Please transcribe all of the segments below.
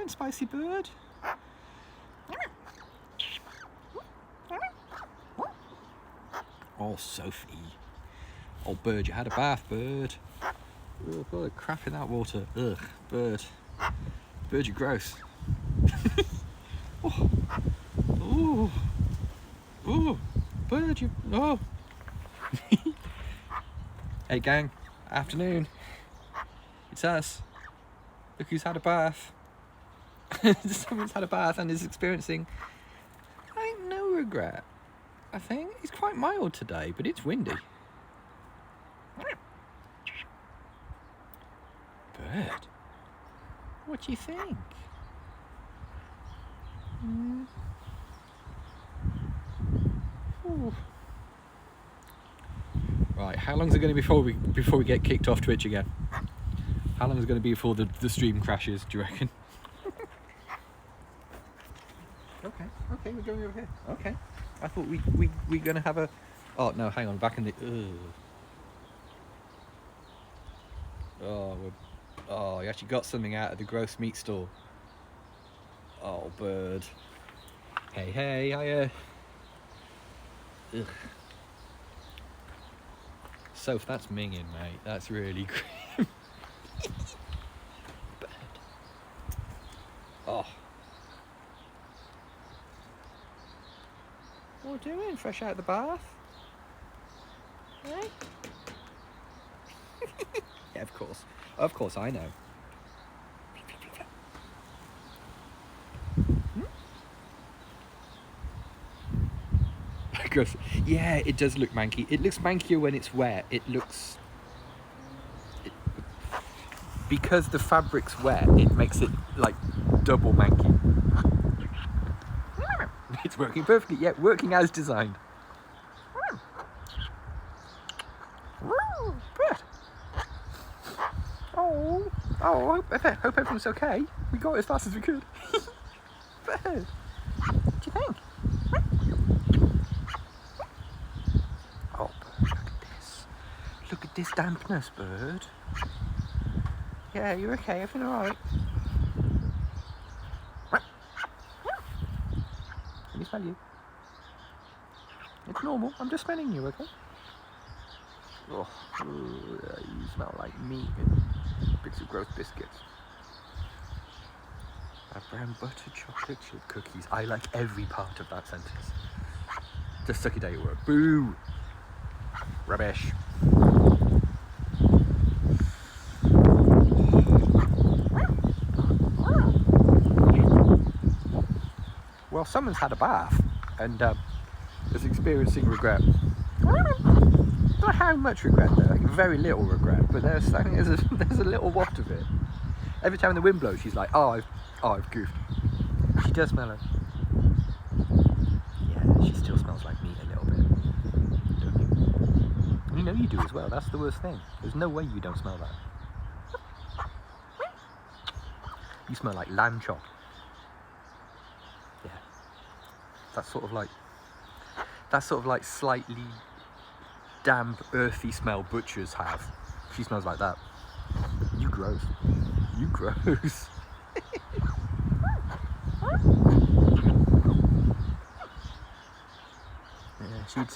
doing, spicy bird? Oh, Sophie. Oh, bird, you had a bath, bird. Oh, God, crap in that water. Ugh, bird. Bird, you're gross. Oh. Oh. Oh. Bird, you... Oh. Hey, gang. Afternoon. It's us. Look who's had a bath. Someone's had a bath and is experiencing... no regret. I think it's quite mild today, but it's windy. Bird, what do you think? Ooh. Right, how long is it going to be before we get kicked off Twitch again? How long is it going to be before the stream crashes? Do you reckon? Okay, we're going over here. Okay. I thought we're going to have a... Oh, no, hang on, back in the... Oh, you actually got something out of the gross meat store. Oh, bird. Hey, hiya. Ugh. Soph, that's minging, mate. That's really grim. Bird. Oh. What are you doing? Fresh out of the bath? Hey? Yeah, of course. Of course, I know. Because, yeah, it does look manky. It looks mankier when it's wet. It looks... because the fabric's wet, it makes it, like, double manky. It's working perfectly. Yeah, working as designed. Oh, I hope everyone's okay. We got it as fast as we could. Bird, what do you think? Oh, bird, look at this. Look at this dampness, bird. Yeah, you're okay, everything alright? Let me smell you. It's normal, I'm just smelling you, okay? Oh, you smell like meat and bits of gross biscuits. Brown butter chocolate chip cookies. I like every part of that sentence. Just suck it out your word. Boo! Rubbish. Well, someone's had a bath and is experiencing regret. Not how much regret though, like very little regret, but I think there's a little waft of it. Every time the wind blows, she's like, I've goofed. She does smell it. Yeah, she still smells like meat a little bit. Don't you? You know you do as well, that's the worst thing. There's no way you don't smell that. You smell like lamb chop. Yeah. That's sort of like slightly damp, earthy smell butchers have. She smells like that. You gross. You gross. Yeah, she'd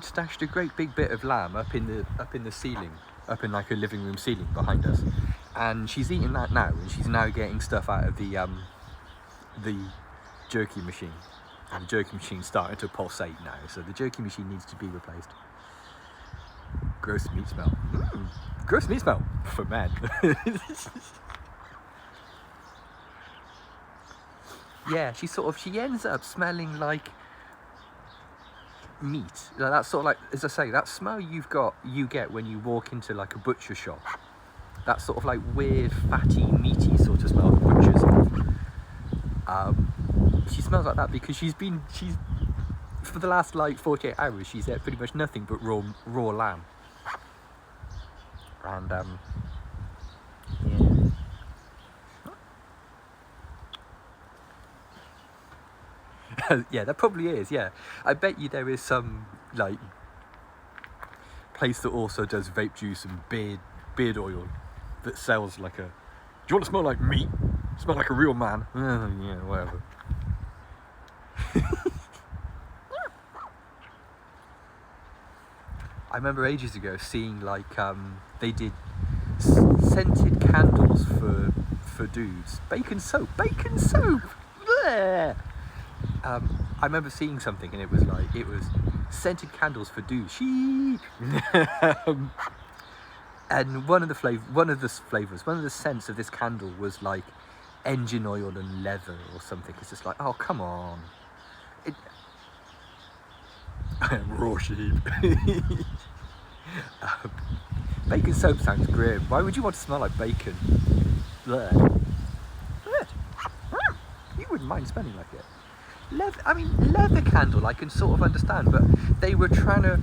stashed a great big bit of lamb up in the ceiling, up in like a living room ceiling behind us, and she's eating that now, and she's now getting stuff out of the jerky machine, and the jerky machine's starting to pulsate now, so the jerky machine needs to be replaced. Gross meat smell. Gross meat smell for men. Yeah, she ends up smelling like meat. That's sort of like, as I say, that smell you get when you walk into like a butcher shop. That sort of like weird, fatty, meaty sort of smell that butchers have. She smells like that because she's for the last like 48 hours, she's ate pretty much nothing but raw lamb. And yeah. Yeah, that probably is, yeah. I bet you there is some like place that also does vape juice and beard oil that sells like a, do you want to smell like meat? Smell like a real man. Yeah, whatever. I remember ages ago seeing like they did scented candles for dudes. Bacon soap. Bleh. I remember seeing something and it was scented candles for dudes. Sheep. And one of the scents of this candle was like engine oil and leather or something. It's just like, oh come on. Raw sheep. Bacon soap sounds grim. Why would you want to smell like bacon? Bleh. You wouldn't mind smelling like it. Leather candle I can sort of understand, but they were trying to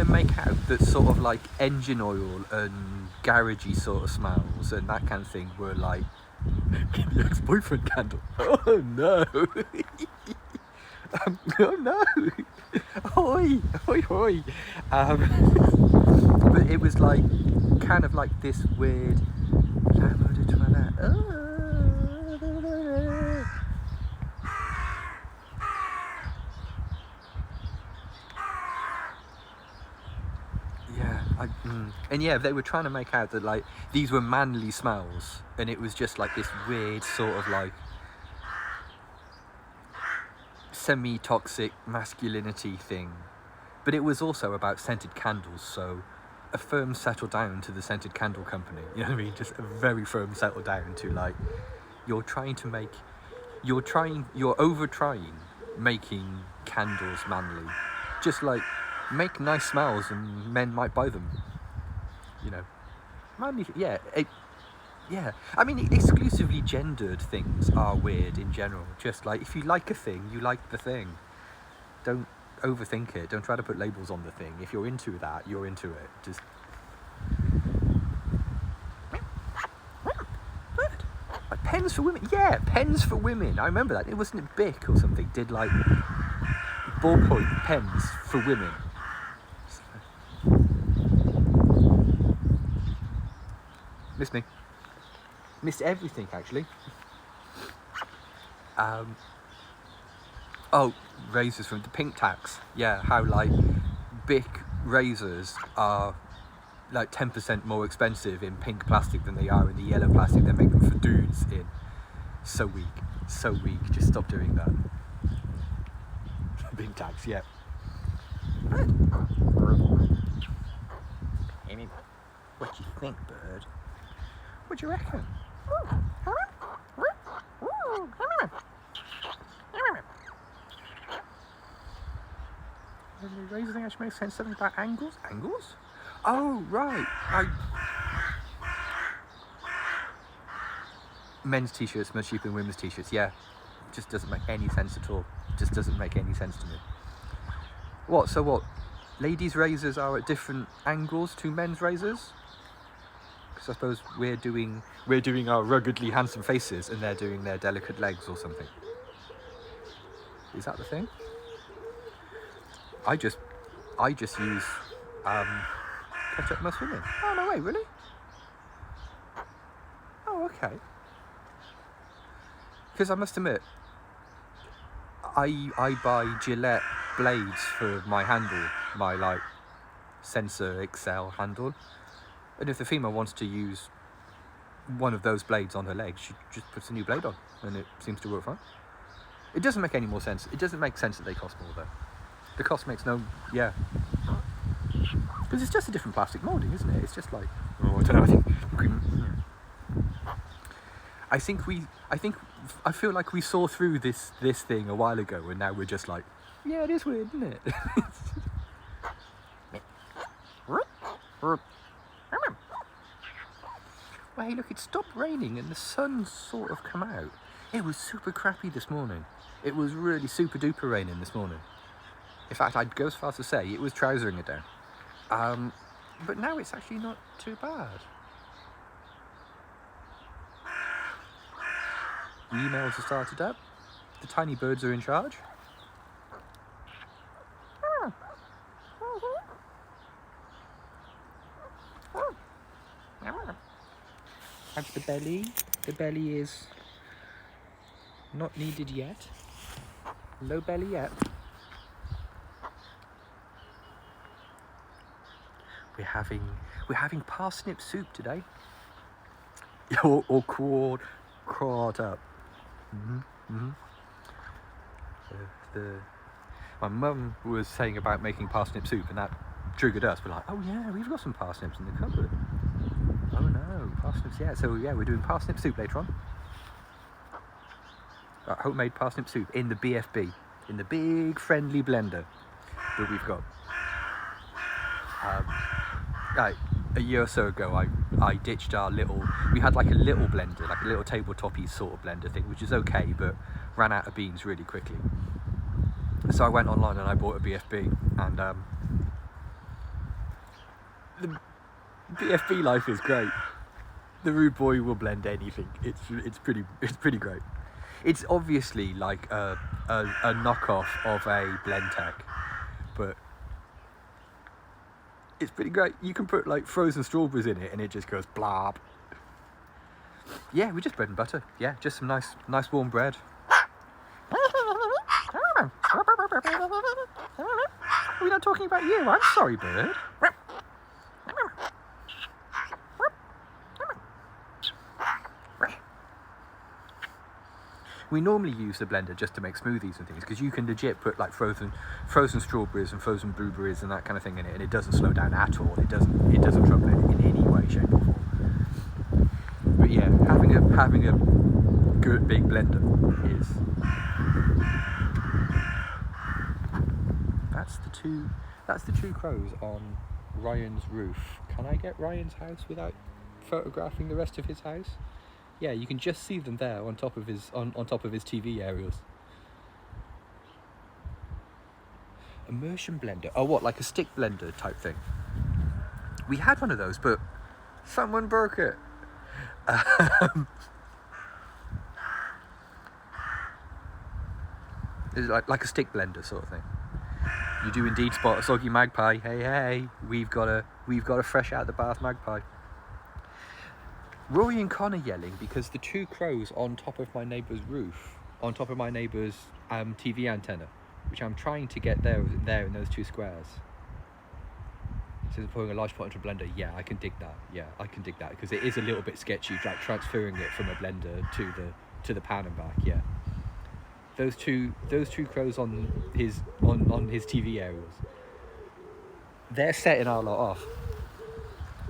make out that sort of like engine oil and garagey sort of smells and that kind of thing were like the ex-boyfriend candle. Oh no. Oh no. Oi, oi, oi. But it was like kind of like this weird and yeah, they were trying to make out that like these were manly smells, and it was just like this weird sort of like semi-toxic masculinity thing. But it was also about scented candles, so a firm settle down to the scented candle company. You know what I mean? Just a very firm settle down to like you're over trying making candles manly. Just like make nice smells and men might buy them. You know, manly. Yeah, yeah. I mean, exclusively gendered things are weird in general. Just like if you like a thing, you like the thing. Don't overthink it. Don't try to put labels on the thing. If you're into that, you're into it. Just. Like pens for women. Yeah, pens for women. I remember that. It wasn't it Bic or something. Did like ballpoint pens for women. Missed me. Missed everything actually. Oh, razors from the pink tax. Yeah, how like Bic razors are like 10% more expensive in pink plastic than they are in the yellow plastic they make them for dudes in. So weak. Just stop doing that. Pink tax, yeah. Amy, what do you think, bird? What do you reckon? The razor thing actually makes sense. Something about angles? Angles? Oh, right. Men's t-shirts much cheaper than women's t-shirts. Yeah, just doesn't make any sense at all. Just doesn't make any sense to me. What? So what? Ladies' razors are at different angles to men's razors? Because I suppose we're doing our ruggedly handsome faces and they're doing their delicate legs or something. Is that the thing? I just use ketchup most women. Oh no way, really? Oh okay. Because I must admit, I buy Gillette blades for my handle, my like Sensor XL handle, and if the female wants to use one of those blades on her leg, she just puts a new blade on, and it seems to work fine. It doesn't make any more sense. It doesn't make sense that they cost more though. The cost makes no, yeah. Because it's just a different plastic moulding, isn't it? It's just like, oh, I don't know. I feel like we saw through this thing a while ago, and now we're just like, yeah, it is weird, isn't it? Well, hey, look, it stopped raining and the sun's sort of come out. It was super crappy this morning. It was really super duper raining this morning. In fact, I'd go as far as to say it was trousering it down. But now it's actually not too bad. The emails have started up. The tiny birds are in charge. How's the belly? The belly is Not needed yet. Low belly yet. We're having parsnip soup today. or quart up. My mum was saying about making parsnip soup, and that triggered us. We're like, oh yeah, we've got some parsnips in the cupboard. Oh no, parsnips, yeah. So yeah, we're doing parsnip soup later on. Homemade parsnip soup in the BFB, in the big friendly blender that we've got. A year or so ago, I ditched our little. We had like a little blender, like a little tabletop-y sort of blender thing, which is okay, but ran out of beans really quickly. So I went online and I bought a BFB, and the BFB life is great. The rude boy will blend anything. It's pretty great. It's obviously like a knockoff of a Blendtec, but it's pretty great. You can put like frozen strawberries in it and it just goes blob. Yeah, we just bread and butter. Yeah, just some nice warm bread. We're not talking about you. I'm sorry, bird. We normally use the blender just to make smoothies and things, because you can legit put like frozen strawberries and frozen blueberries and that kind of thing in it, and it doesn't slow down at all. It doesn't trouble it in any way, shape or form. But yeah, having a good big blender is. That's the two crows on Ryan's roof. Can I get Ryan's house without photographing the rest of his house? Yeah, you can just see them there on top of his on top of his TV aerials. Immersion blender. Oh, what, like a stick blender type thing? We had one of those, but someone broke it. It's like a stick blender sort of thing. You do indeed spot a soggy magpie. Hey, we've got a fresh out the bath magpie. Rory and Connor yelling because the two crows on top of my neighbour's roof, on top of my neighbour's TV antenna, which I'm trying to get there in those two squares. So putting a large pot into a blender, yeah, I can dig that. Yeah, I can dig that, because it is a little bit sketchy, like transferring it from a blender to the pan and back. Yeah, those two crows on his TV aerials, they're setting our lot off.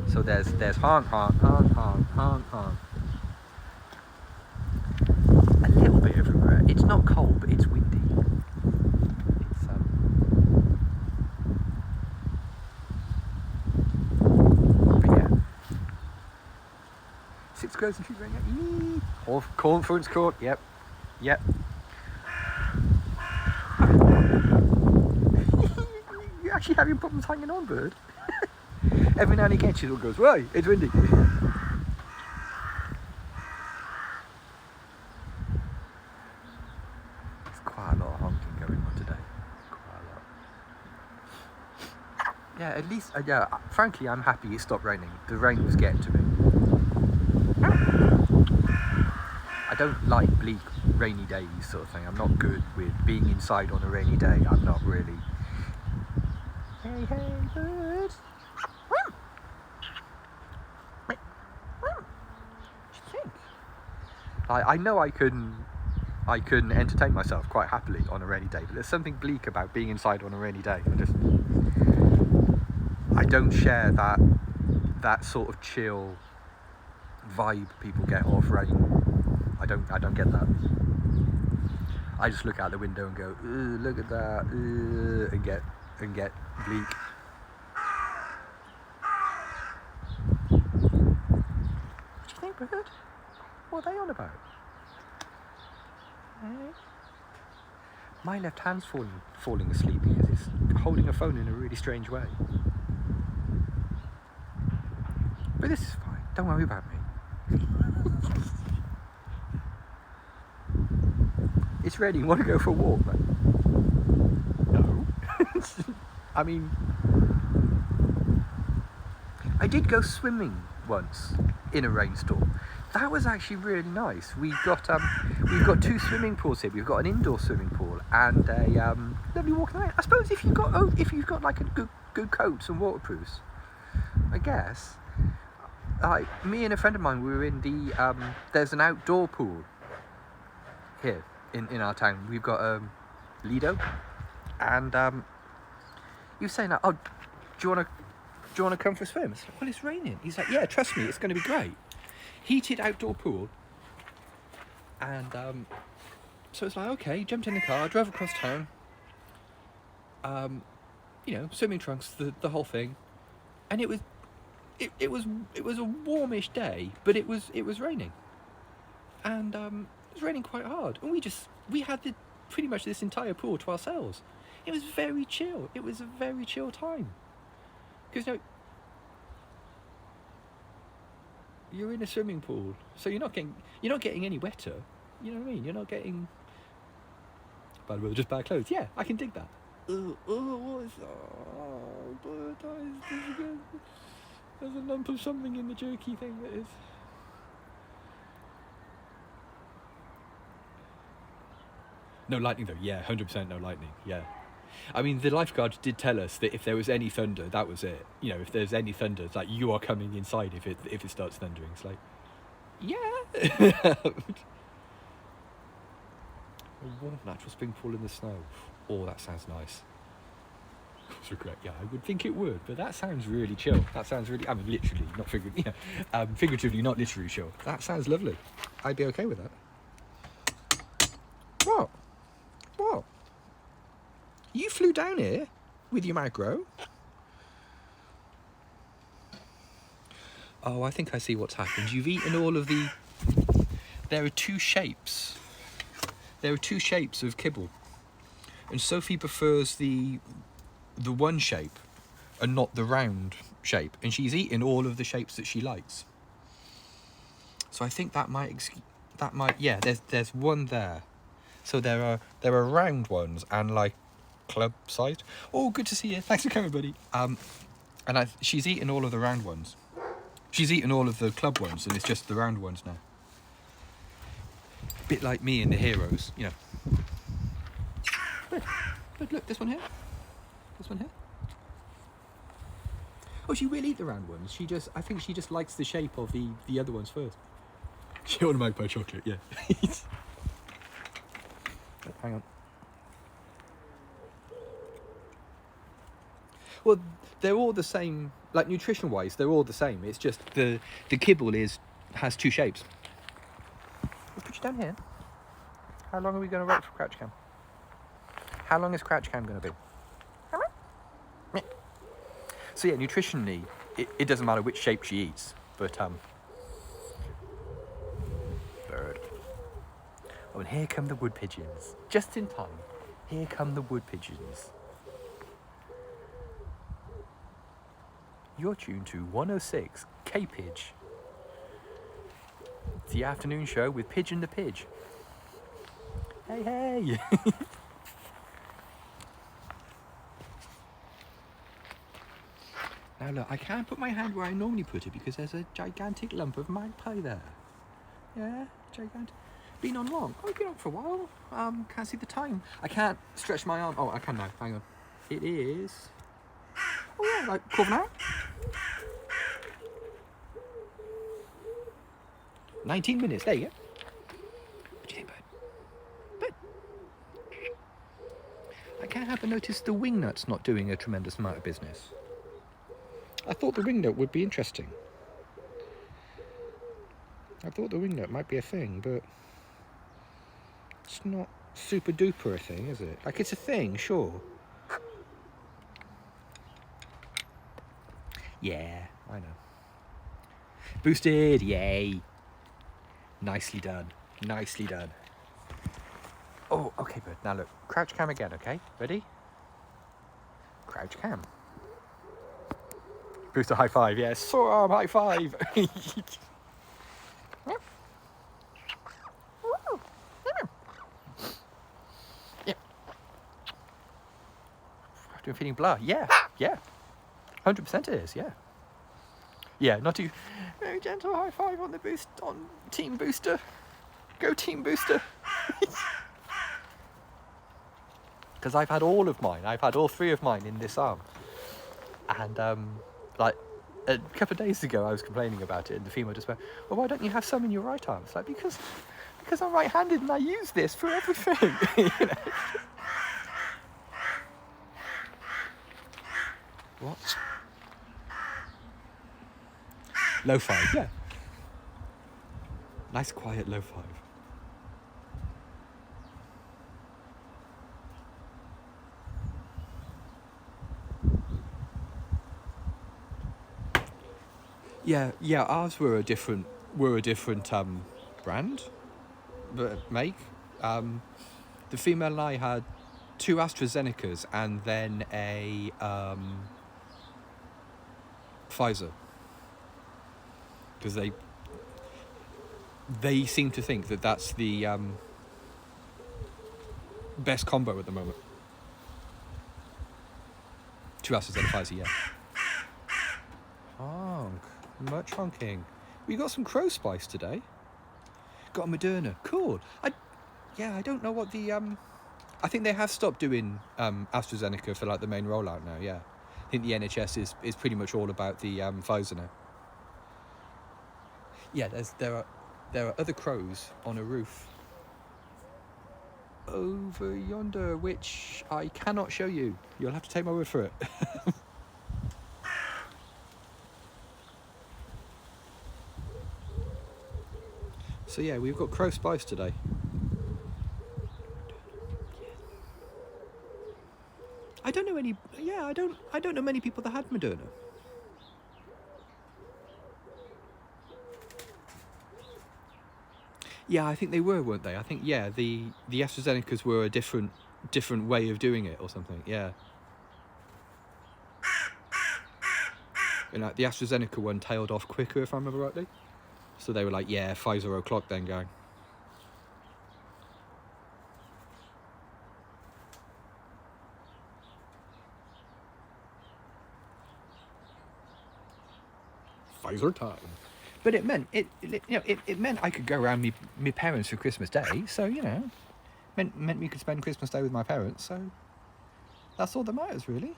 So there's honk honk honk honk honk honk. A little bit everywhere. It's not cold, but it's windy. It's but yeah. 6 crows and 2 ring. Cornflakes court. Yep. You actually having problems hanging on, bird? Every now and again she goes, right, it's windy. There's quite a lot of honking going on today. Quite a lot. Yeah, at least, frankly, I'm happy it stopped raining. The rain was getting to me. I don't like bleak, rainy days sort of thing. I'm not good with being inside on a rainy day. I'm not really. Hey, bird. I know I can entertain myself quite happily on a rainy day, but there's something bleak about being inside on a rainy day. I don't share that sort of chill vibe people get off rain. I don't get that. I just look out the window and go, look at that, and get bleak. What do you think, bird? What are they on about? My left hand's falling asleep because it's holding a phone in a really strange way. But this is fine. Don't worry about me. It's raining. Want to go for a walk, man? No. I mean, I did go swimming once in a rainstorm. that was actually really nice. We've got 2 swimming pools here. We've got an indoor swimming pool and a lovely walking area. I suppose if you've got like a good coats and waterproofs, I guess. Like me and a friend of mine, we were in the there's an outdoor pool here in our town. We've got Lido, and he was saying like, oh, do you want to come for a swim? I said, well, it's raining. He's like, yeah, trust me, it's going to be great. Heated outdoor pool, and so it's like, okay, jumped in the car, drove across town, swimming trunks, the whole thing, and it was a warmish day, but it was raining, and it was raining quite hard, and we had pretty much this entire pool to ourselves. It was very chill. It was a very chill time, because you're in a swimming pool, so you're not getting any wetter. You know what I mean? You're not getting. By the way, just bad clothes. Yeah, I can dig that. What is? Oh, but there's a lump of something in the jerky thing that is. No lightning though. Yeah, 100% no lightning. Yeah. I mean, the lifeguards did tell us that if there was any thunder, that was it. If there's any thunder, it's like you are coming inside if it starts thundering. It's like, yeah. A warm natural spring pool in the snow. Oh, that sounds nice. Cause regret. Yeah, I would think it would, but that sounds really chill. That sounds really. I mean, literally, not figuratively. Figuratively, not literally chill. That sounds lovely. I'd be okay with that. What? You flew down here with your macro? Oh, I think I see what's happened. You've eaten all of the... There are 2 shapes. There are 2 shapes of kibble. And Sophie prefers the one shape and not the round shape. And she's eaten all of the shapes that she likes. So I think that might... Yeah, there's one there. So there are round ones and like club sized. Oh, good to see you. Thanks for coming, buddy. And she's eaten all of the round ones. She's eaten all of the club ones, and it's just the round ones now. Bit like me in the Heroes, But look, this one here. Oh, she will eat the round ones. I think she just likes the shape of the other ones first. She want to magpie chocolate, yeah. Hang on. Well, they're all the same, like nutrition-wise, they're all the same. It's just the kibble has 2 shapes. We'll put you down here. How long are we going to wait for Crouch Cam? How long is Crouch Cam going to be? So yeah, nutritionally, it doesn't matter which shape she eats, but bird. Oh, and here come the wood pigeons. Just in time. Here come the wood pigeons. You're tuned to 106 K-Pidge. It's the afternoon show with Pigeon the Pidge. Hey! Now look, I can't put my hand where I normally put it because there's a gigantic lump of magpie there. Yeah, gigantic. Been on long? Oh, been on for a while. Can't see the time. I can't stretch my arm. Oh, I can now. Hang on. It is... Oh yeah, like 12 an hour. 19 minutes. There you go. What do you think, bud? I can't help but notice the wingnut's not doing a tremendous amount of business. I thought the wingnut would be interesting. I thought the wingnut might be a thing, but it's not super duper a thing, is it? Like, it's a thing, sure. Yeah, I know. Boosted, yay. Nicely done. Oh, okay, bud. Now look, crouch cam again, okay? Ready? Crouch cam. Booster high five, yes. Forearm high five. Yeah. I'm feeling blur. Yeah. 100% it is, yeah. Yeah, not too. Very gentle high five on the boost on Team Booster. Go Team Booster. Because I've had all of mine. I've had all 3 of mine in this arm. And like a couple of days ago, I was complaining about it, and the female just went, "Well, why don't you have some in your right arm?" It's like, because I'm right-handed and I use this for everything. You know? What? Low 5, yeah. Nice quiet low 5. Yeah. Ours were a different brand, make. The female and I had 2 AstraZenecas and then a Pfizer, because they seem to think that that's the best combo at the moment. 2 AstraZeneca, Pfizer, yeah. Honk. Much honking. We got some crow spice today. Got a Moderna. Cool. I don't know what the I think they have stopped doing AstraZeneca for like the main rollout now. Yeah, I think the NHS is pretty much all about the Pfizer now. Yeah, there are other crows on a roof over yonder, which I cannot show you. You'll have to take my word for it. So yeah, we've got crow spice today. I don't know any. Yeah, I don't know many people that had Moderna. Yeah, I think they were, weren't they? I think the AstraZenecas were a different way of doing it or something. Yeah. And like the AstraZeneca one tailed off quicker, if I remember rightly. So they were like, yeah, Pfizer o'clock then, gang. Pfizer time. But it meant it meant I could go around me parents for Christmas Day. So meant we could spend Christmas Day with my parents. So that's all that matters, really.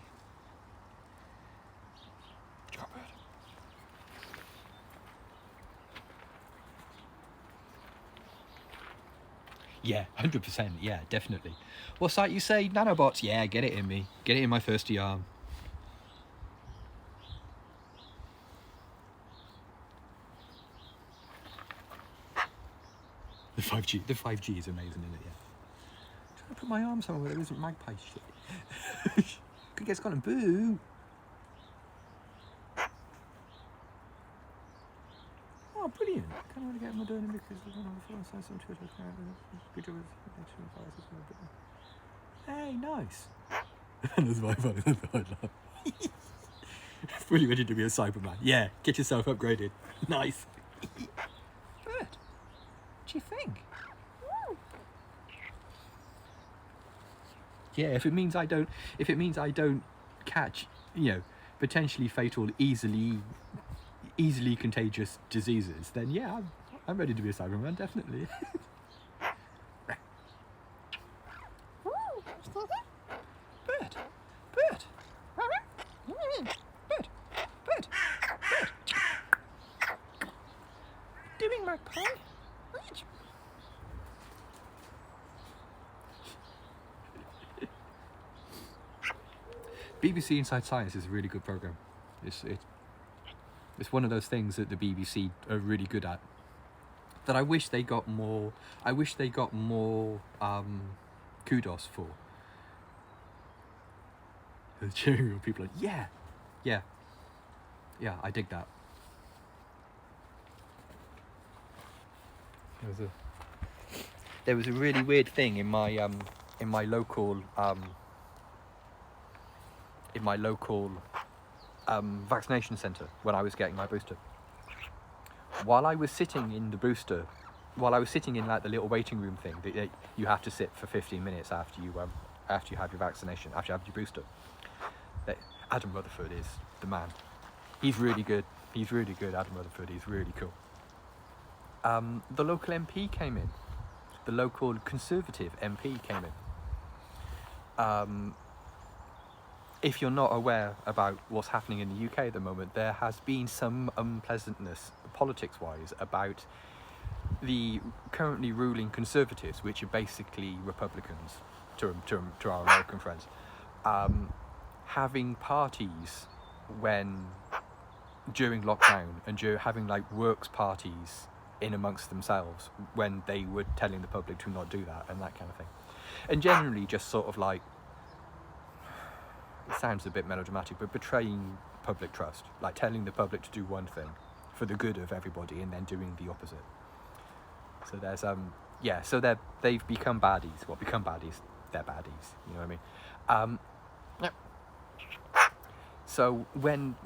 Yeah, 100%. Yeah, definitely. What site you say? Nanobots? Yeah, get it in me. Get it in my thirsty arm. The 5G is amazing, isn't it? Yeah. I'm trying to put my arm somewhere where there isn't magpie shit. Could get Scotland. Boo! Oh, brilliant. Can't really get Moderna because there's one on the phone size on Twitter. Hey, nice. That's my phone. Fully ready to be a Cyberman. Yeah, get yourself upgraded. Nice. Bird, what do you think? Yeah, if it means I don't catch, potentially fatal, easily contagious diseases, then yeah, I'm ready to be a Cyberman, definitely. Bird. Doing my pie. BBC Inside Science is a really good program. It's one of those things that the BBC are really good at. That I wish they got more. Kudos for. The cheering people are like, yeah, I dig that. There was a really weird thing in my local vaccination centre when I was getting my booster. While I was sitting in like the little waiting room thing that you have to sit for 15 minutes after you have your vaccination, after you have your booster. Adam Rutherford is the man. He's really good. He's really good, Adam Rutherford. He's really cool. The local MP came in. The local Conservative MP came in. If you're not aware about what's happening in the UK at the moment, there has been some unpleasantness, politics-wise, about the currently ruling Conservatives, which are basically Republicans, to our American friends, having parties during lockdown, and having like works parties in amongst themselves when they were telling the public to not do that, and that kind of thing. And generally just sort of like, it sounds a bit melodramatic, but betraying public trust, like telling the public to do one thing for the good of everybody and then doing the opposite. So there's so they've become baddies. Well, become baddies, they're baddies, you know what I mean? So when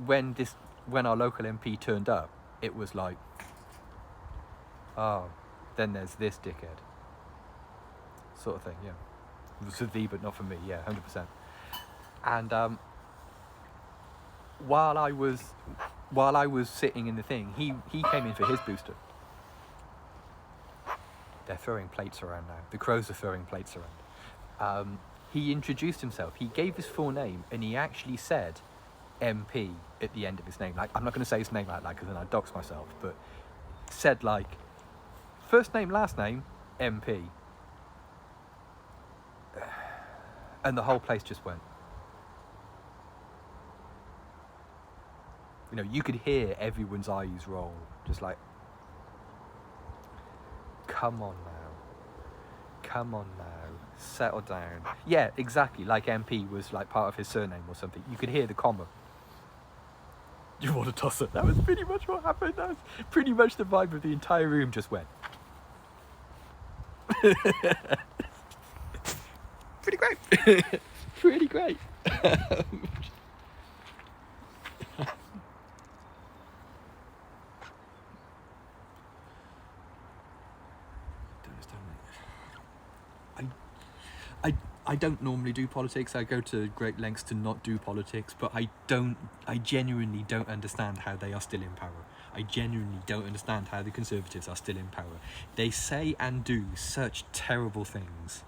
our local MP turned up, it was like, oh, then there's this dickhead sort of thing. Yeah, it was for thee but not for me. Yeah, 100%. And while I was sitting in the thing, he came in for his booster. They're throwing plates around now. The crows are throwing plates around. He introduced himself. He gave his full name, and he actually said MP at the end of his name. Like, I'm not going to say his name out loud because then I dox myself, but said like first name, last name, MP. And the whole place just went. You know, you could hear everyone's eyes roll, just like, come on now, settle down. Yeah, exactly, like MP was like part of his surname or something. You could hear the comma. You want to toss it? That was pretty much what happened. That was pretty much the vibe of the entire room just went. Pretty great. Pretty great. I don't normally do politics. I go to great lengths to not do politics, but I genuinely don't understand how they are still in power. I genuinely don't understand how the Conservatives are still in power. They say and do such terrible things.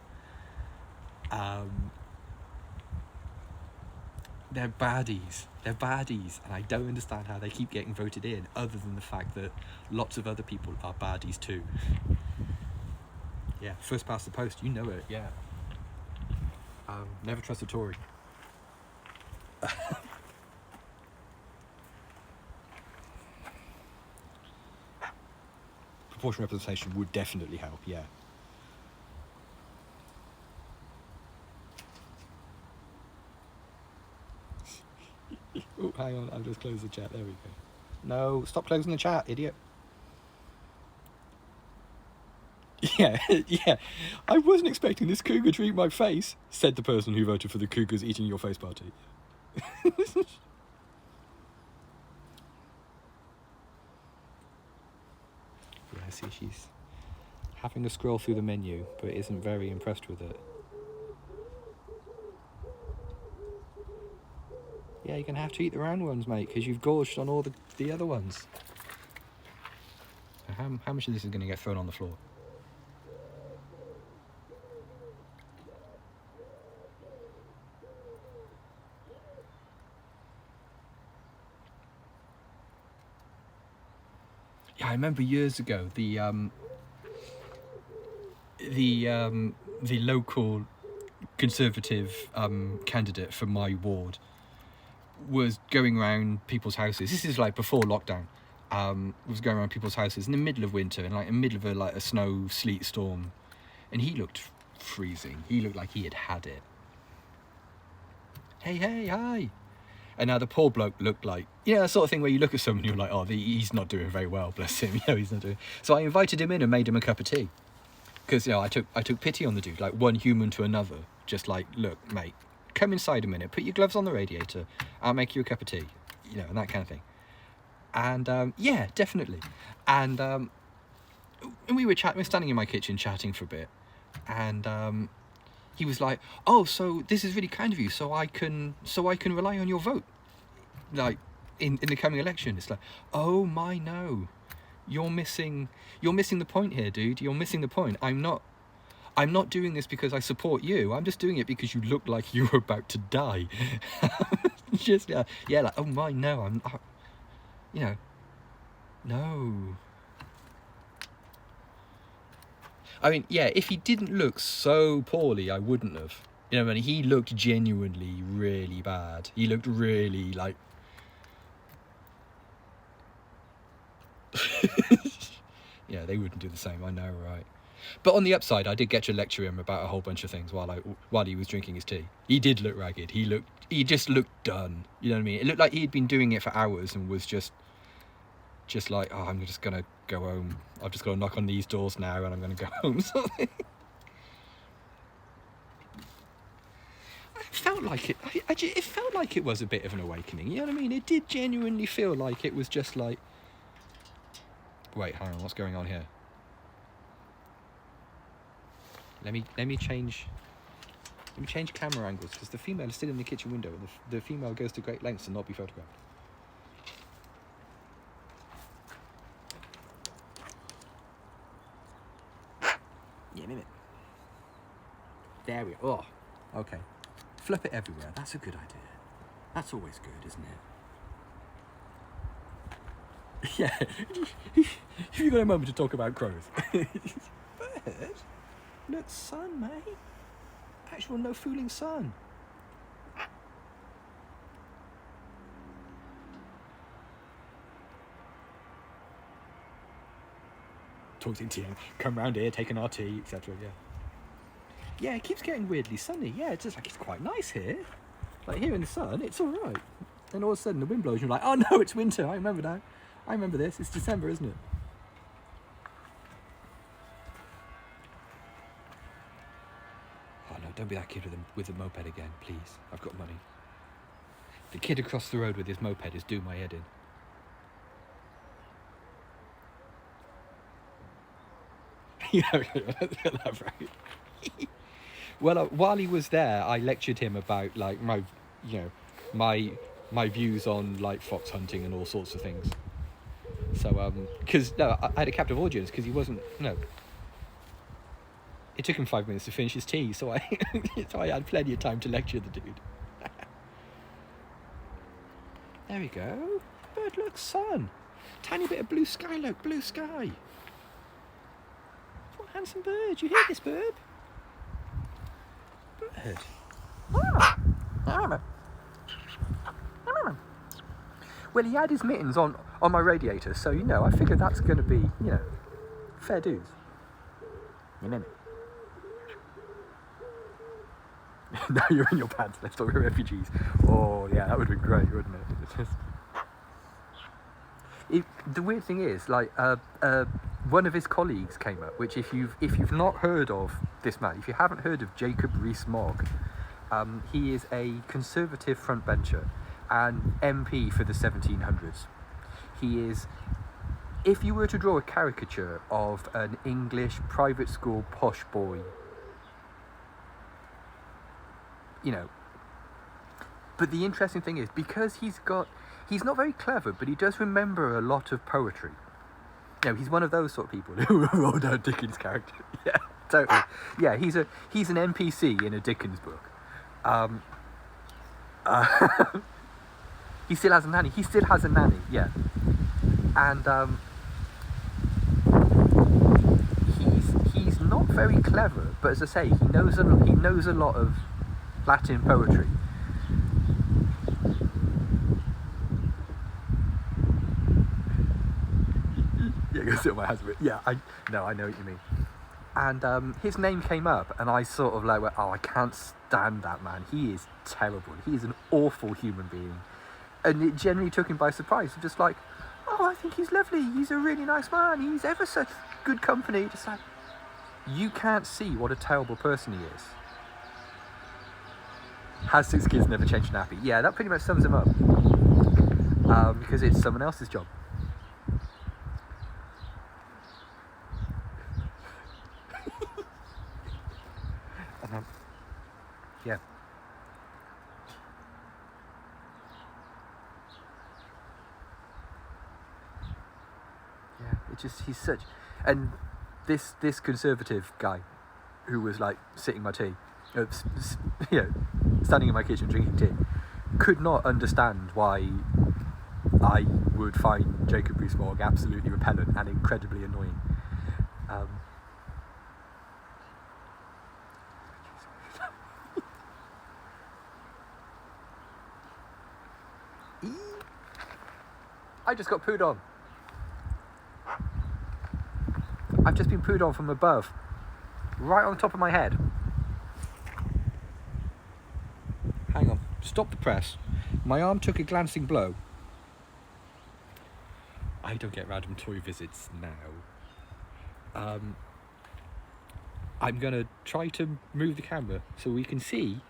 They're baddies, and I don't understand how they keep getting voted in, other than the fact that lots of other people are baddies too. Yeah, first past the post, you know it, yeah. Never trust a Tory. Proportional representation would definitely help, yeah. Oh, hang on, I've just closed the chat, there we go. No, stop closing the chat, idiot. Yeah, yeah. I wasn't expecting this cougar to eat my face, said the person who voted for the Cougars Eating Your Face party. Yeah, see, she's having a scroll through the menu, but isn't very impressed with it. Yeah, you're going to have to eat the round ones, mate, because you've gorged on all the other ones. How much of this is going to get thrown on the floor? Yeah, I remember years ago the local Conservative candidate for my ward was going around people's houses. This is like before lockdown. Was going around people's houses in the middle of winter, and like in the middle of a snow sleet storm, and he looked freezing. He looked like he had it. Hey, hi. And now the poor bloke looked like, that sort of thing where you look at someone and you're like, oh, he's not doing very well, bless him. He's not doing. So I invited him in and made him a cup of tea, because I took pity on the dude, like one human to another. Just like, look, mate, come inside a minute, put your gloves on the radiator, I'll make you a cup of tea, and that kind of thing. And yeah, definitely. And we were standing in my kitchen chatting for a bit, and he was like, oh, so this is really kind of you, so I can rely on your vote. Like, in the coming election. It's like, oh my no, you're missing the point here, dude. You're missing the point. I'm not doing this because I support you. I'm just doing it because you look like you were about to die. Just yeah, like, oh my no, you know, no. I mean, yeah, if he didn't look so poorly, I wouldn't have. You know, I mean, he looked genuinely really bad. He looked really like. Yeah, they wouldn't do the same. I know, right? But on the upside, I did get to lecture him about a whole bunch of things while he was drinking his tea. He did look ragged. He just looked done. You know what I mean? It looked like he'd been doing it for hours and was just like, oh, I'm just gonna go home. I've just got to knock on these doors now, and I'm gonna go home. Something. It felt like it. It felt like it was a bit of an awakening. You know what I mean? It did genuinely feel like it was just like. Wait, hang on. What's going on here? Let me change camera angles, because the female is still in the kitchen window, and the female goes to great lengths to not be photographed. Yeah, minute. There we go. Oh, okay. Flip it everywhere. That's a good idea. That's always good, isn't it? Yeah. If you've got a moment to talk about crows. Bird? Look, sun, mate. Actual no fooling sun. Talking to him, come round here, taking our tea, etc. Yeah. Yeah, it keeps getting weirdly sunny. Yeah, it's just like, it's quite nice here. Like here in the sun, it's all right. And all of a sudden the wind blows and you're like, oh no, it's winter. I remember now. I remember this. It's December, isn't it? Oh no, don't be that kid with the moped again, please. I've got money. The kid across the road with his moped is doing my head in. Yeah, that's right. Well, while he was there, I lectured him about like my views on like fox hunting and all sorts of things. So because I had a captive audience because he wasn't It took him 5 minutes to finish his tea, so I had plenty of time to lecture the dude. There we go. Bird, look, sun. Tiny bit of blue sky, look, blue sky. What a handsome bird. You hear this, bird? Bird. Well, he had his mittens on my radiator, so, I figured that's going to be, fair dues. Now you're in your pants, let's talk about refugees. Oh, yeah, that would have been great, wouldn't it? The weird thing is, like, one of his colleagues came up, which if you've not heard of this man, if you haven't heard of Jacob Rees-Mogg, he is a Conservative frontbencher and MP for the 1700s. He is, if you were to draw a caricature of an English private school posh boy, but the interesting thing is, because he's not very clever, but he does remember a lot of poetry. He's one of those sort of people who wrote down Dickens' character. Yeah, totally. Yeah, he's an NPC in a Dickens book. He still has a nanny. Yeah, and he's not very clever, but as I say, he knows a lot of Latin poetry. Yeah, go sit on my hands with it. Yeah, I know what you mean. And his name came up, and I sort of like went, oh, I can't stand that man. He is terrible. He is an awful human being. And it generally took him by surprise. Just like, oh, I think he's lovely. He's a really nice man. He's ever so good company. Just like, you can't see what a terrible person he is. Has 6 kids, never changed a nappy. Yeah, that pretty much sums him up. Because it's someone else's job. And, yeah. he's such, and this conservative guy, who was like sitting my tea, standing in my kitchen drinking tea, could not understand why I would find Jacob Rees-Mogg absolutely repellent and incredibly annoying. I just got pooed on. I've just been pooed on from above, right on top of my head. Hang on, stop the press. My arm took a glancing blow. I don't get random toy visits now. I'm gonna try to move the camera so we can see.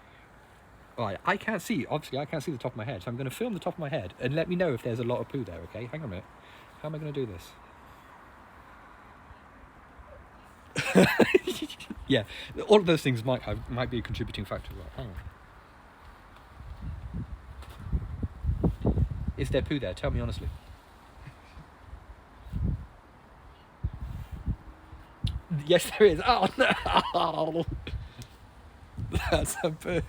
Alright, I can't see, obviously I can't see the top of my head, so I'm gonna film the top of my head and let me know if there's a lot of poo there, okay? Hang on a minute. How am I gonna do this? Yeah, all of those things might be a contributing factor. Right, hang on. Is there poo there? Tell me honestly. Yes, there is. Oh no! That's a poo.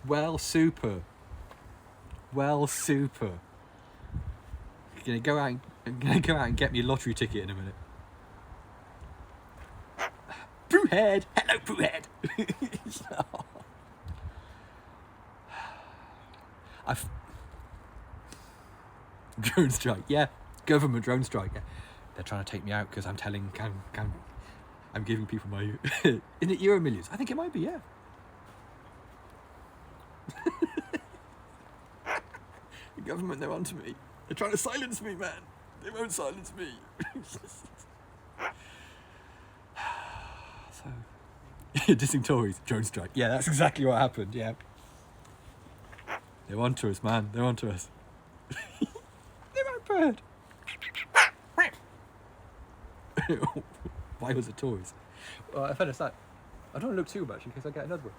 Well, super. Well, super. I'm gonna go out and get me a lottery ticket in a minute. Poohead! Hello, Poohead! Drone strike, yeah. Government drone strike. Yeah. They're trying to take me out because I'm giving people my... Isn't it Euro Millions? I think it might be, yeah. The government, they're onto me. They're trying to silence me, man. They won't silence me. So, dissing Tories, drone strike. Yeah, that's exactly what happened, yeah. They're onto us, man. They're onto us. They're my bird. Why was it Tories? Well, I finished that. I don't look too much in case I get another one.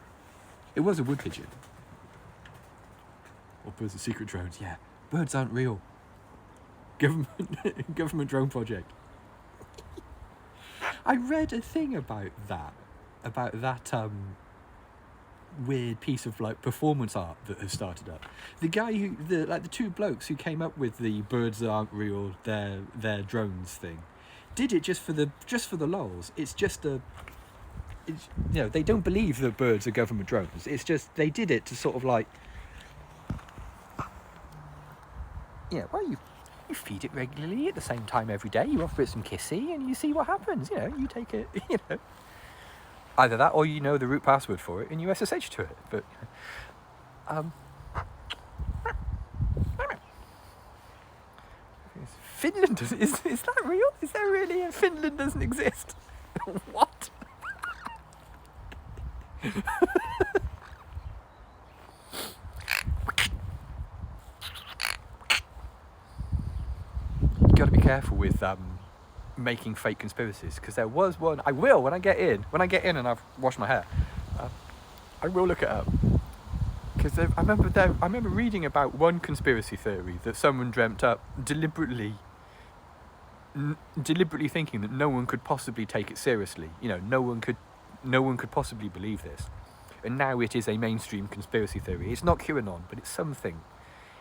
It was a wood pigeon. Or birds of secret drones, yeah. Birds aren't real. Government drone project. I read a thing about that weird piece of like performance art that has started up. The guy the two blokes who came up with the birds that aren't real, they're drones thing, did it just for the lols. They don't believe that birds are government drones. It's just they did it to sort of like, well, you feed it regularly at the same time every day. You offer it some kissy and you see what happens. You take it. Either that or the root password for it and you SSH to it. But Finland is that real? Is there really a Finland doesn't exist? What? You got to be careful with making fake conspiracies, because there was one. I will when I get in and I've washed my hair. I will look it up, because I remember reading about one conspiracy theory that someone dreamt up deliberately thinking that no one could possibly take it seriously. No one could possibly believe this, and now it is a mainstream conspiracy theory. It's not QAnon, but it's something.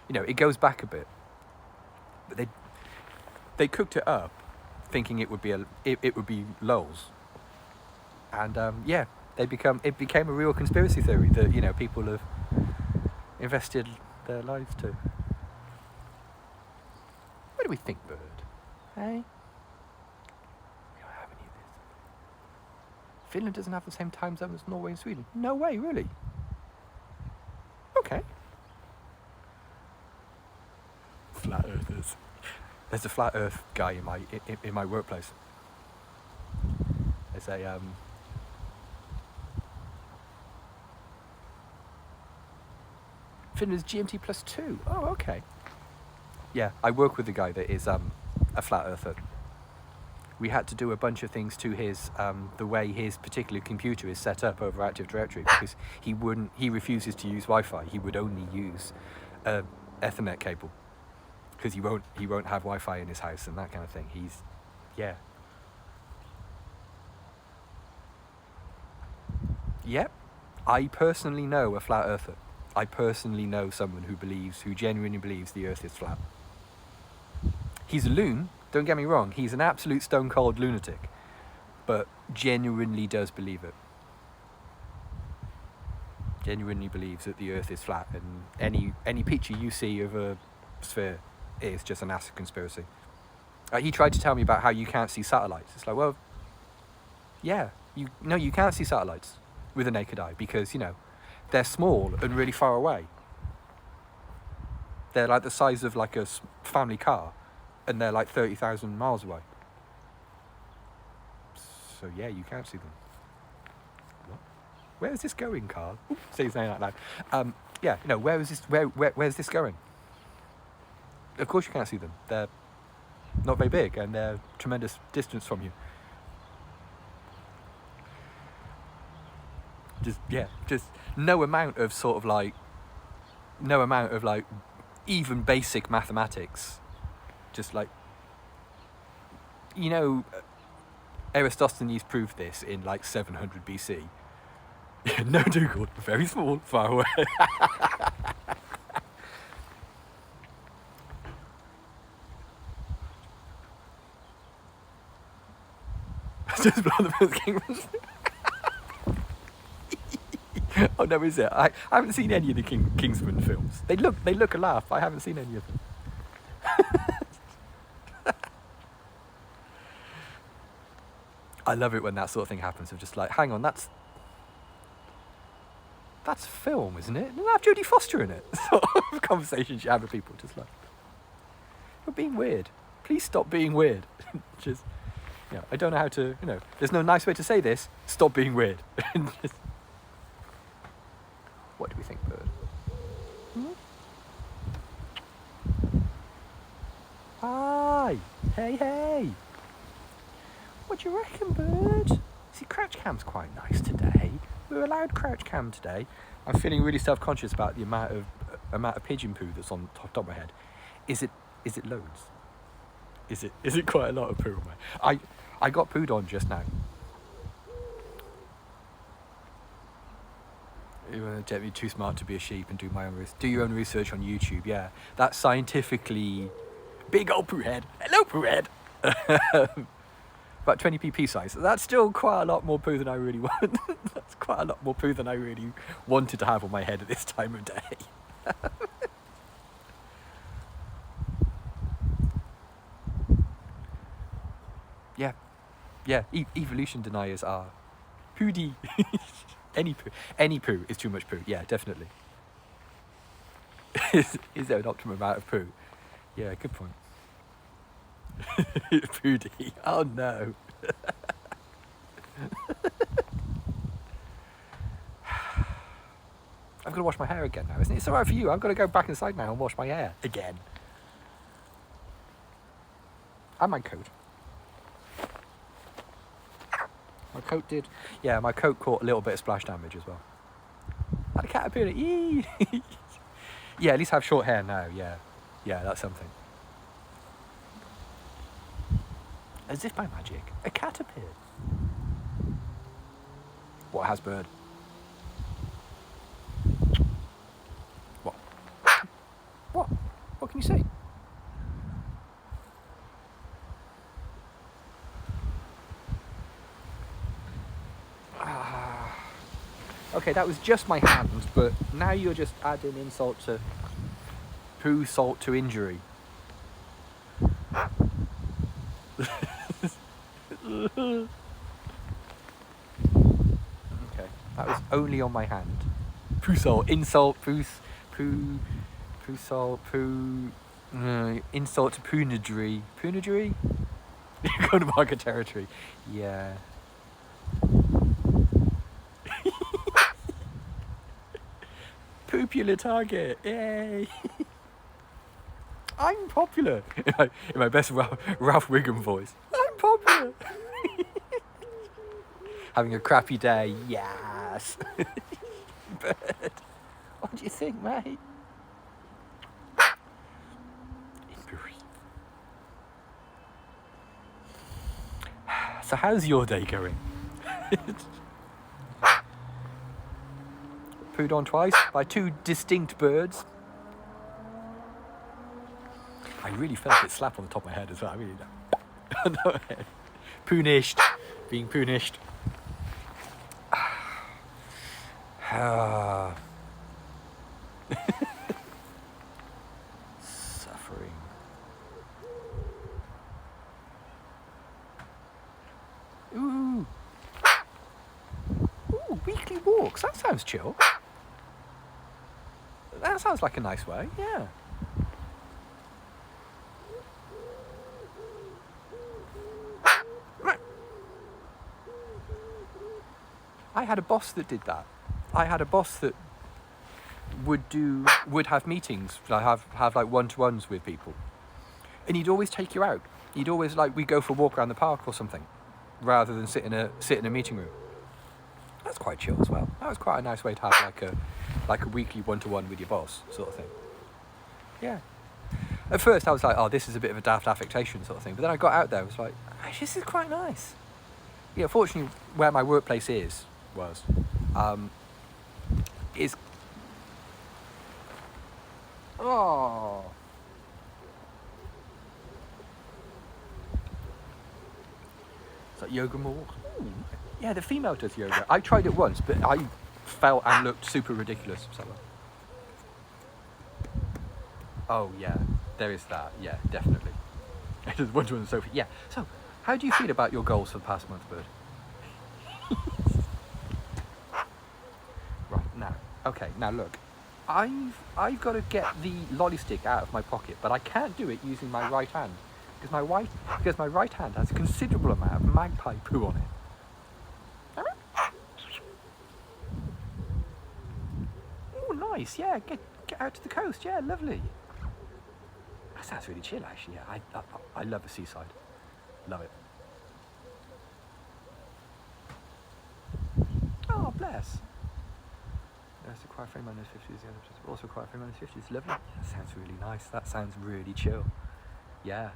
It goes back a bit, but they cooked it up thinking it would be lols, and it became a real conspiracy theory that people have invested their lives to. What do we think, bird? Hey, we don't have any of this. Finland doesn't have the same time zone as Norway and Sweden. No way, really. Okay. Flat earthers. There's a flat earth guy in my workplace. There's a Finland's GMT +2. Oh, okay. Yeah, I work with a guy that is a flat earther. We had to do a bunch of things to his the way his particular computer is set up over Active Directory, because he refuses to use Wi-Fi. He would only use Ethernet cable. because he won't have Wi-Fi in his house and that kind of thing. He's, yeah. Yep. I personally know a flat earther. I personally know someone who genuinely believes the earth is flat. He's a loon, don't get me wrong, he's an absolute stone cold lunatic, but genuinely does believe it. Genuinely believes that the earth is flat, and any picture you see of a sphere is just a NASA conspiracy. He tried to tell me about how you can't see satellites. It's like, well, yeah, you can't see satellites with a naked eye because, they're small and really far away. They're like the size of like a family car, and they're like 30,000 miles away. So yeah, you can't see them. What? Where is this going, Carl? Say his name out loud. Yeah, where's this going? Of course you can't see them. They're not very big, and they're tremendous distance from you. Just no amount of even basic mathematics. Just like, Eratosthenes proved this in like 700 BC. No Dougal, very small, far away. Just blow the first Kingsman. Oh no, is it? I haven't seen any of the Kingsman films. They look a laugh. I haven't seen any of them. I love it when that sort of thing happens. Of just like, hang on, that's film, isn't it? Doesn't have Jodie Foster in it. Sort of conversations you have with people, just like, you're being weird. Please stop being weird. Just, I don't know how to. There's no nice way to say this. Stop being weird. Just, what do we think, bird? Hi. Hey. What do you reckon, bird? See, crouch cam's quite nice today. We're allowed crouch cam today. I'm feeling really self-conscious about the amount of pigeon poo that's on top of my head. Is it loads? Is it quite a lot of poo on my? I got pooed on just now. You want to get me too smart to be a sheep and do your own research on YouTube? Yeah, that's scientifically big old poo head. Hello, poo head. About 20 pp size. That's still quite a lot more poo than I really want. That's quite a lot more poo than I really wanted to have on my head at this time of day. Yeah. Evolution deniers are poody. Any poo is too much poo. Yeah, definitely. Is there an optimum amount of poo? Yeah, good point. Poody. Oh no. I've got to wash my hair again now, isn't it? It's alright for you. I've got to go back inside now and wash my hair again. And my coat. My coat did. Yeah, my coat caught a little bit of splash damage as well. Had a caterpillar. Yee! Yeah, at least I have short hair now. Yeah, that's something. As if by magic, a cat appeared. What has bird? What? What can you say? Okay, that was just my hand, but now you're just adding insult to poo, salt to injury. Okay, that was only on my hand. Poo, salt, insult, poo, salt, poo, insult to poonadry. Poonadry? You're going to market territory. Yeah. Popular target, yay! I'm popular in my best Ralph Wiggum voice. I'm popular. Having a crappy day, yes. Bird, what do you think, mate? So how's your day going? Pooed on twice by two distinct birds. I really felt it slap on the top of my head as well. I really know. Poonished. Being poonished. Suffering. Ooh. Ooh, weekly walks. That sounds chill. That sounds like a nice way, yeah. I had a boss that did that. I had a boss that would have meetings, have like one-to-ones with people, and he'd always take you out. He'd always we'd go for a walk around the park or something, rather than sit in a meeting room. That's quite chill as well. That was quite a nice way to have like a weekly one-to-one with your boss sort of thing. Yeah. At first I was like, oh, this is a bit of a daft affectation sort of thing, but then I got out there, I was like, actually, this is quite nice. Yeah, fortunately, where my workplace is oh. It's like yoga more. Ooh. Yeah, the female does yoga. I tried it once, but I felt and looked super ridiculous. So. Oh yeah, there is that. Yeah, definitely. There's one-to-one Sophie. Yeah. So, how do you feel about your goals for the past month, Bird? Right now. Okay. Now look, I've got to get the lolly stick out of my pocket, but I can't do it using my right hand because my right hand has a considerable amount of magpie poo on it. Oh, nice. Yeah, get out to the coast. Yeah, lovely. That sounds really chill, actually. Yeah, I love the seaside. Love it. Oh, bless. There's a quiet frame minus 50s. Also quiet frame minus 50s. Lovely. That sounds really nice. That sounds really chill. Yeah.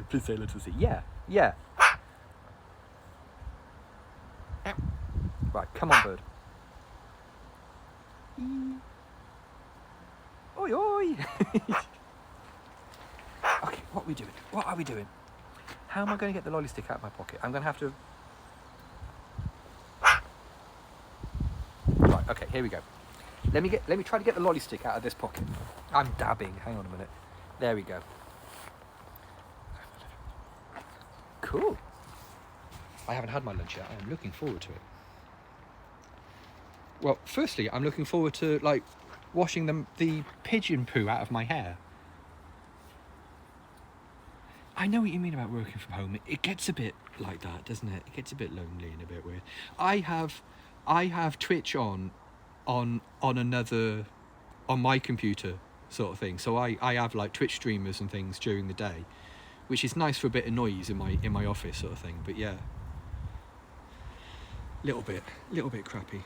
Please say little C. Yeah. Yeah. Right, come on, Bird. Oi, oi! Okay, what are we doing? What are we doing? How am I going to get the lolly stick out of my pocket? I'm going to have to... Right, okay, here we go. Let me try to get the lolly stick out of this pocket. I'm dabbing. Hang on a minute. There we go. Cool. I haven't had my lunch yet. I'm looking forward to it. Well, firstly, I'm looking forward to, washing the pigeon poo out of my hair. I know what you mean about working from home. It gets a bit like that, doesn't it? It gets a bit lonely and a bit weird. I have Twitch on my computer sort of thing. So I have Twitch streamers and things during the day, which is nice for a bit of noise in my office sort of thing. But yeah, little bit crappy.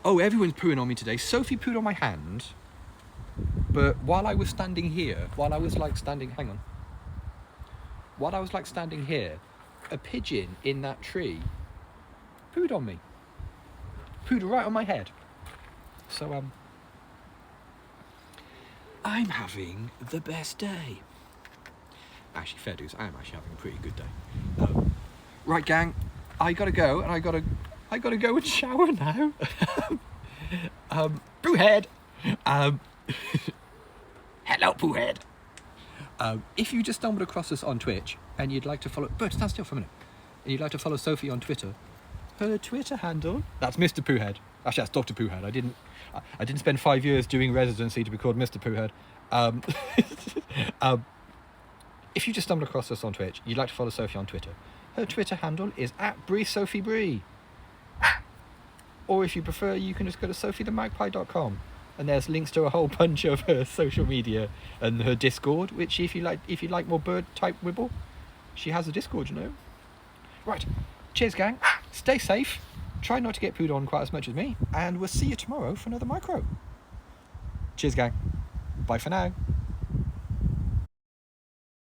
Oh, everyone's pooing on me today. Sophie pooed on my hand, but while I was standing here, while I was standing here, a pigeon in that tree pooed on me. Pooed right on my head. So, I'm having the best day. Actually, fair dues, I am actually having a pretty good day. Right, gang, I gotta go, and I gotta go and shower now. Poohead. Hello, Poohead. If you just stumbled across us on Twitch and you'd like to follow... Bert, stand still for a minute. And you'd like to follow Sophie on Twitter, her Twitter handle... That's Mr. Poohead. Actually, that's Dr. Poohead. I didn't spend 5 years doing residency to be called Mr. Poohead. If you just stumbled across us on Twitch, you'd like to follow Sophie on Twitter, her Twitter handle is @BreeSophieBree. Or if you prefer, you can just go to sophiethemagpie.com. And there's links to a whole bunch of her social media and her Discord, which if you like more bird type wibble, she has a Discord, you know. Right, cheers gang, stay safe, try not to get pooed on quite as much as me, and we'll see you tomorrow for another micro. Cheers gang, bye for now.